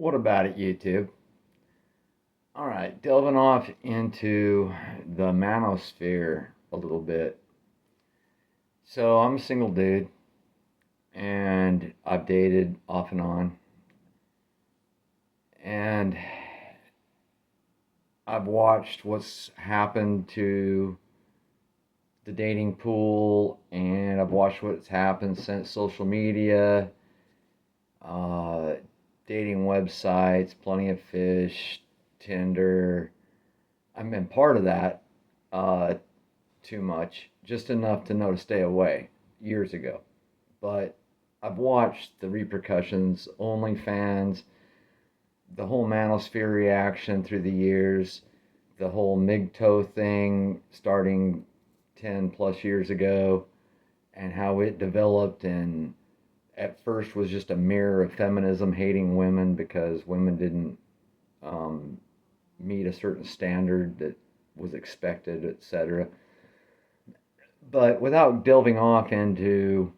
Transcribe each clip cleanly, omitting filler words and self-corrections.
What about it, YouTube? All right, delving off into the manosphere a little bit. So I'm a single dude, and I've dated off and on, and I've watched what's happened to the dating pool, and I've watched what's happened since social media, uh, dating websites, Plenty of Fish, Tinder. I've been part of that uh, too much, just enough to know to stay away years ago. But I've watched the repercussions, OnlyFans, the whole manosphere reaction through the years, the whole MGTOW thing starting 10 plus years ago, and how it developed and at first was just a mirror of feminism hating women because women didn't um, meet a certain standard that was expected, etc. But without delving off into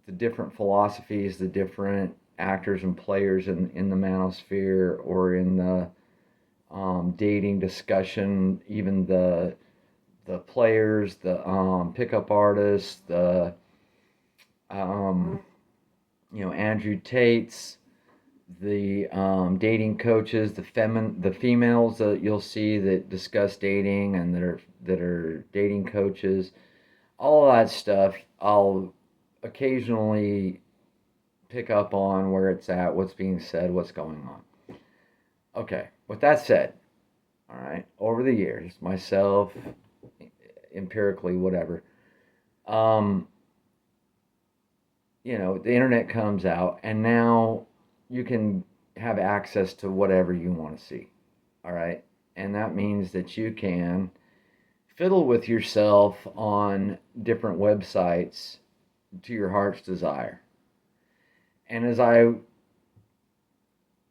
the different philosophies, the different actors and players in the manosphere or in the dating discussion, even the players, the pickup artists, the um, Andrew Tate's, the dating coaches, the females that you'll see that discuss dating and that are dating coaches, all of that stuff. I'll occasionally pick up on where it's at, what's being said, what's going on. Okay, with that said, all right, over the years, myself, empirically, whatever, um, the internet comes out, and now you can have access to whatever you want to see. All right. And that means that you can fiddle with yourself on different websites to your heart's desire. And as I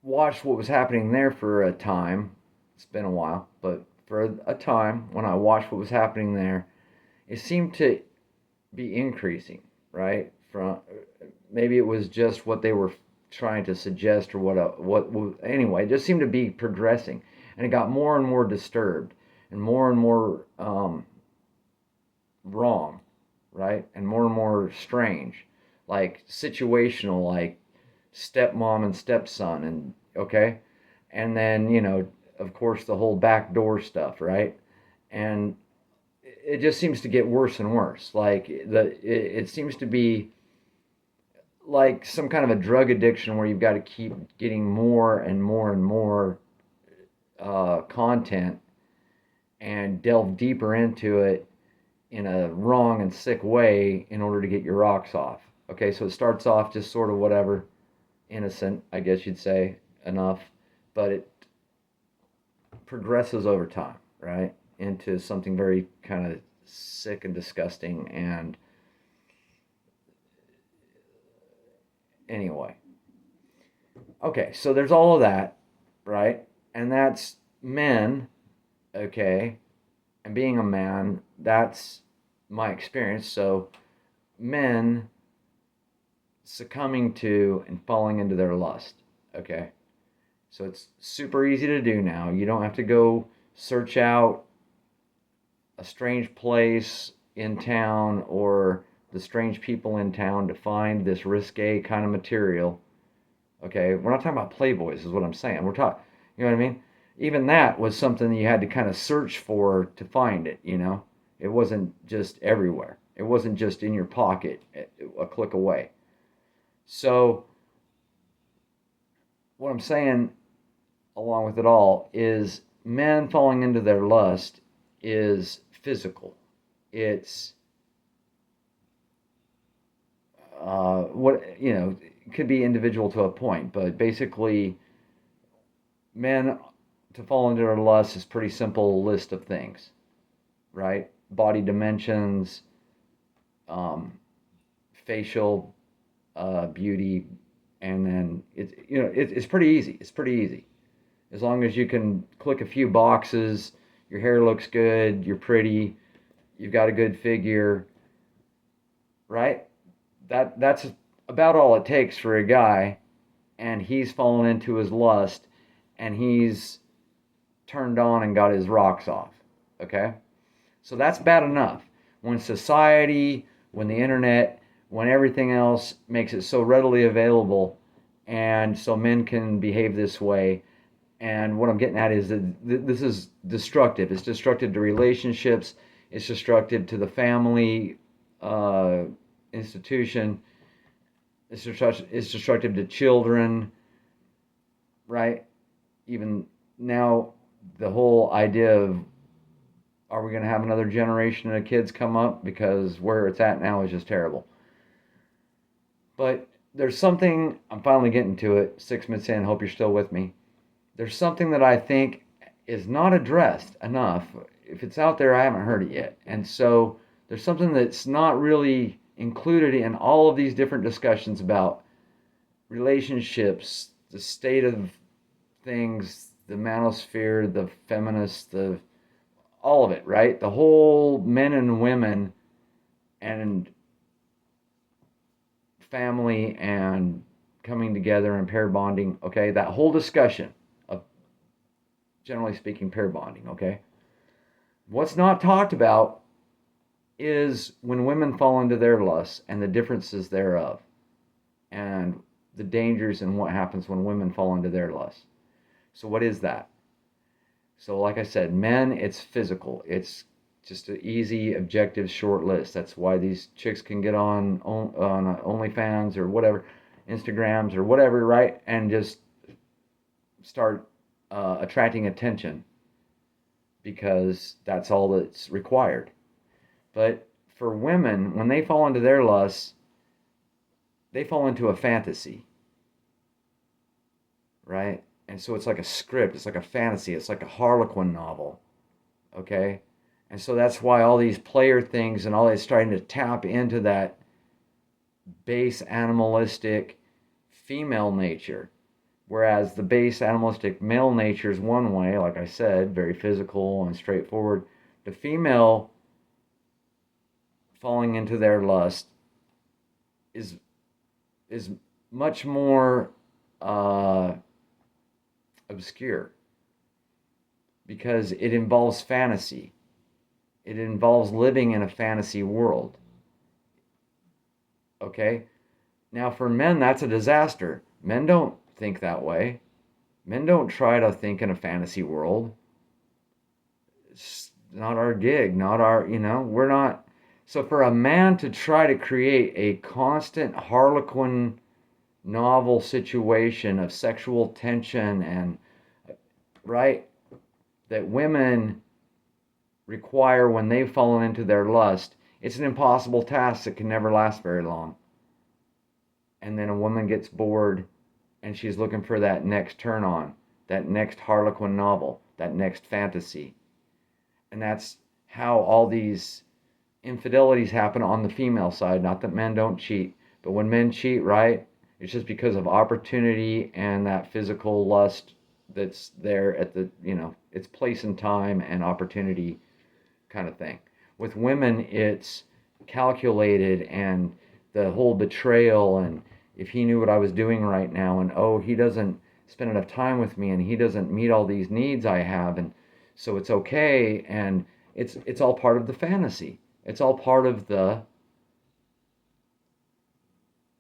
watched what was happening there for a time, it's been a while, but for a time when I watched what was happening there, it seemed to be increasing, right? From maybe it was just what they were trying to suggest or what anyway, it just seemed to be progressing, and it got more and more disturbed and more wrong, right? And more strange, like situational, like stepmom and stepson, and okay, and then of course the whole backdoor stuff, right? And it just seems to get worse and worse. Like it seems to be like some kind of a drug addiction where you've got to keep getting more and more content and delve deeper into it in a wrong and sick way in order to get your rocks off. Okay, so it starts off just sort of whatever, innocent, I guess you'd say, enough, but it progresses over time, right, into something very kind of sick and disgusting. And anyway, okay, so there's all of that, right? And that's men, okay? And being a man, that's my experience. So men succumbing to and falling into their lust, okay? So it's super easy to do now. You don't have to go search out a strange place in town or the strange people in town to find this risque kind of material. Okay, we're not talking about Playboys, is what I'm saying. We're talking, you know what I mean? Even that was something you had to kind of search for to find it, It wasn't just everywhere. It wasn't just in your pocket, a click away. So, what I'm saying, along with it all, is men falling into their lust is physical. It's it could be individual to a point, but basically, men to fall into their lust is pretty simple list of things, right? Body dimensions, um, facial beauty, and then it's pretty easy. It's pretty easy as long as you can click a few boxes. Your hair looks good. You're pretty. You've got a good figure, right? That's about all it takes for a guy and he's fallen into his lust, and he's turned on and got his rocks off. Okay? So that's bad enough. When society, when the internet, when everything else makes it so readily available, and so men can behave this way. And what I'm getting at is that this is destructive. It's destructive to relationships. It's destructive to the family institution. It's destructive to children, right? Even now, the whole idea of, are we going to have another generation of kids come up? Because where it's at now is just terrible. But there's something, I'm finally getting to it, 6 minutes in, hope you're still with me. There's something that I think is not addressed enough. If it's out there, I haven't heard it yet. And so there's something that's not really included in all of these different discussions about relationships, the state of things, the manosphere, the feminists, all of it, right? The whole men and women and family and coming together and pair bonding, okay? That whole discussion of, generally speaking, pair bonding, okay? What's not talked about is when women fall into their lusts and the differences thereof, and the dangers and what happens when women fall into their lusts. So what is that? So like I said, men, it's physical. It's just an easy, objective, short list. That's why these chicks can get on OnlyFans or whatever, Instagrams or whatever, right? And just start attracting attention, because that's all that's required. But for women, when they fall into their lusts, they fall into a fantasy, right? And so it's like a script, it's like a fantasy, it's like a Harlequin novel, okay? And so that's why all these player things and all that's trying to tap into that base animalistic female nature. Whereas the base animalistic male nature is one way, like I said, very physical and straightforward. The female falling into their lust is much more obscure, because it involves fantasy. It involves living in a fantasy world. Okay? Now, for men, that's a disaster. Men don't think that way. Men don't try to think in a fantasy world. It's not our gig, not our, we're not. So for a man to try to create a constant Harlequin novel situation of sexual tension and, right, that women require when they've fallen into their lust, it's an impossible task that can never last very long. And then a woman gets bored and she's looking for that next turn on, that next Harlequin novel, that next fantasy. And that's how all these infidelities happen on the female side. Not that men don't cheat, but when men cheat, right, it's just because of opportunity and that physical lust that's there at the, it's place and time and opportunity kind of thing. With women, it's calculated, and the whole betrayal, and if he knew what I was doing right now, and oh, he doesn't spend enough time with me, and he doesn't meet all these needs I have, and so it's okay, and it's all part of the fantasy. It's all part of the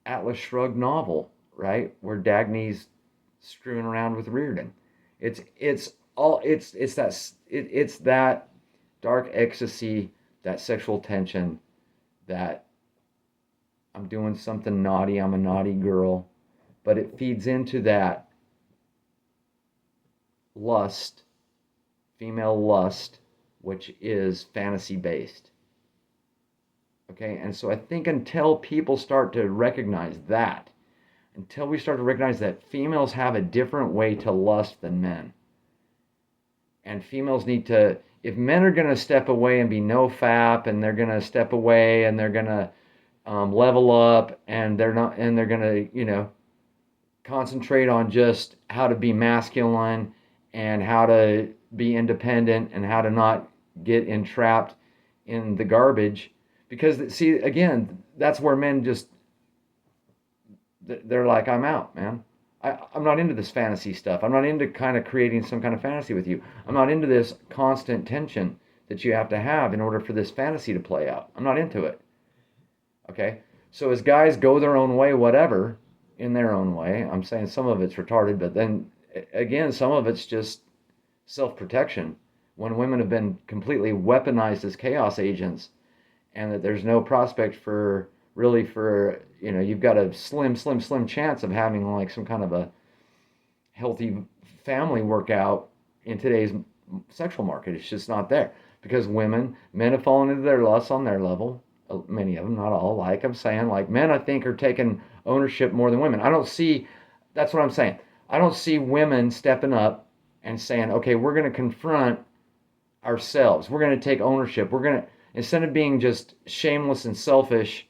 Atlas Shrugged novel, right? Where Dagny's screwing around with Reardon. It's that dark ecstasy, that sexual tension, that I'm doing something naughty, I'm a naughty girl, but it feeds into that lust, female lust, which is fantasy based. Okay, and so I think until people start to recognize that, until we start to recognize that females have a different way to lust than men, and females need to, if men are going to step away and be no fap, and they're going to step away and they're going to level up, and they're going to concentrate on just how to be masculine and how to be independent and how to not get entrapped in the garbage. Because, see, again, that's where men just, they're like, I'm out, man. I'm not into this fantasy stuff. I'm not into kind of creating some kind of fantasy with you. I'm not into this constant tension that you have to have in order for this fantasy to play out. I'm not into it. Okay? So as guys go their own way, whatever, in their own way, I'm saying some of it's retarded, but then again, some of it's just self protection. When women have been completely weaponized as chaos agents, and that there's no prospect for really for you've got a slim chance of having like some kind of a healthy family workout in today's sexual market. It's just not there because men have fallen into their lusts on their level. Many of them, not all. Like I'm saying, like men, I think are taking ownership more than women. I don't see. That's what I'm saying. I don't see women stepping up and saying, okay, we're going to confront ourselves. We're going to take ownership. We're going to, instead of being just shameless and selfish,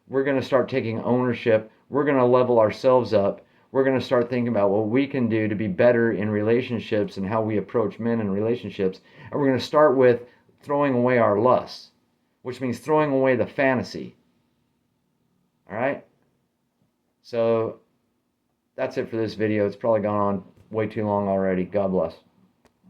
we're going to start taking ownership. We're going to level ourselves up. We're going to start thinking about what we can do to be better in relationships and how we approach men in relationships. And we're going to start with throwing away our lusts, which means throwing away the fantasy. All right? So that's it for this video. It's probably gone on way too long already. God bless.